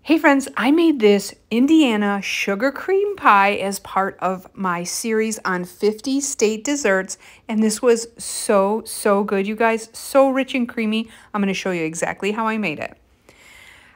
Hey friends, I made this Indiana sugar cream pie as part of my series on 50 state desserts, and this was so good, you guys. So rich and creamy. I'm going to show you exactly how I made it.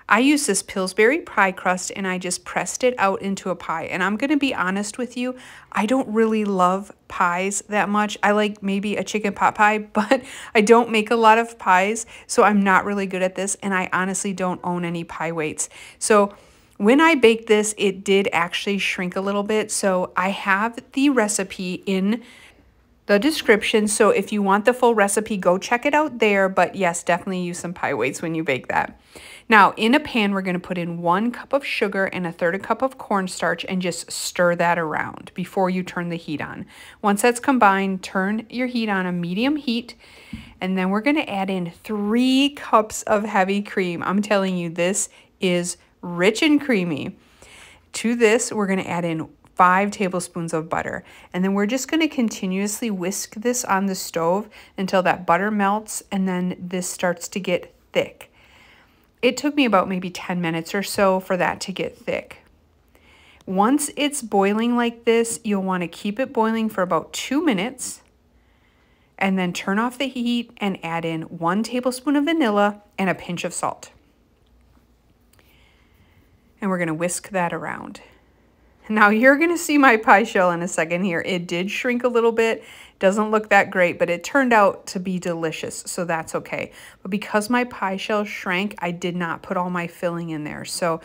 I used this Pillsbury pie crust and I just pressed it out into a pie. And I'm going to be honest with you, I don't really love pies that much. I like maybe a chicken pot pie, but I don't make a lot of pies, so I'm not really good at this, and I honestly don't own any pie weights. So when I baked this, it did actually shrink a little bit. So I have the recipe in the description. So if you want the full recipe, go check it out there. But yes, definitely use some pie weights when you bake that. Now in a pan, we're going to put in 1 cup of sugar and 1/3 cup of cornstarch and just stir that around before you turn the heat on. Once that's combined, turn your heat on a medium heat. And then we're going to add in 3 cups of heavy cream. I'm telling you, this is rich and creamy. To this, we're going to add in 5 tablespoons of butter. And then we're just going to continuously whisk this on the stove until that butter melts and then this starts to get thick. It took me about maybe 10 minutes or so for that to get thick. Once it's boiling like this, you'll want to keep it boiling for about 2 minutes and then turn off the heat and add in 1 tablespoon of vanilla and a pinch of salt. And we're going to whisk that around. Now you're going to see my pie shell in a second here. It did shrink a little bit. Doesn't look that great, but it turned out to be delicious, so that's okay. But because my pie shell shrank, I did not put all my filling in there. So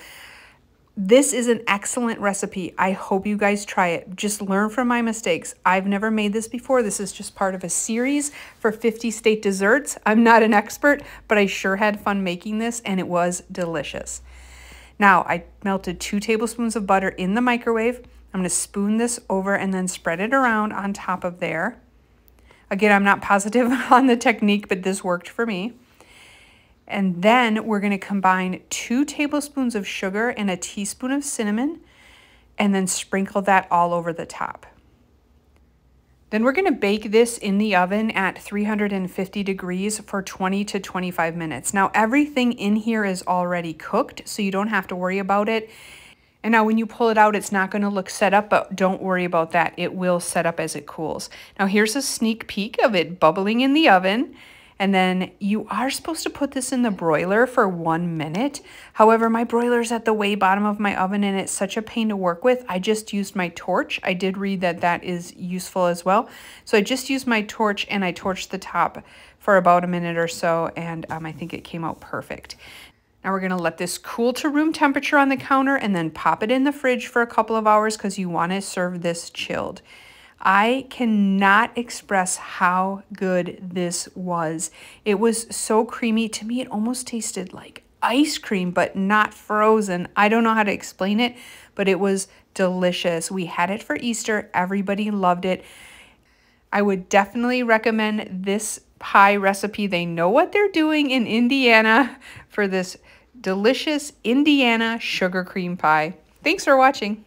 this is an excellent recipe. I hope you guys try it. Just learn from my mistakes. I've never made this before. This is just part of a series for 50 state desserts. I'm not an expert, but I sure had fun making this, and it was delicious. Now, I melted 2 tablespoons of butter in the microwave. I'm going to spoon this over and then spread it around on top of there. Again, I'm not positive on the technique, but this worked for me. And then we're going to combine 2 tablespoons of sugar and a teaspoon of cinnamon, and then sprinkle that all over the top. Then we're going to bake this in the oven at 350 degrees for 20 to 25 minutes. Now everything in here is already cooked, so you don't have to worry about it. And now when you pull it out, it's not going to look set up, but don't worry about that. It will set up as it cools. Now here's a sneak peek of it bubbling in the oven. And then you are supposed to put this in the broiler for 1 minute. However, my broiler's at the way bottom of my oven and it's such a pain to work with. I just used my torch. I did read that that is useful as well. So I just used my torch and I torched the top for about a minute or so, and I think it came out perfect. Now we're gonna let this cool to room temperature on the counter and then pop it in the fridge for a couple of hours because you wanna serve this chilled. I cannot express how good this was. It was so creamy. To me, it almost tasted like ice cream, but not frozen. I don't know how to explain it, but it was delicious. We had it for Easter. Everybody loved it. I would definitely recommend this pie recipe. They know what they're doing in Indiana for this delicious Indiana sugar cream pie. Thanks for watching.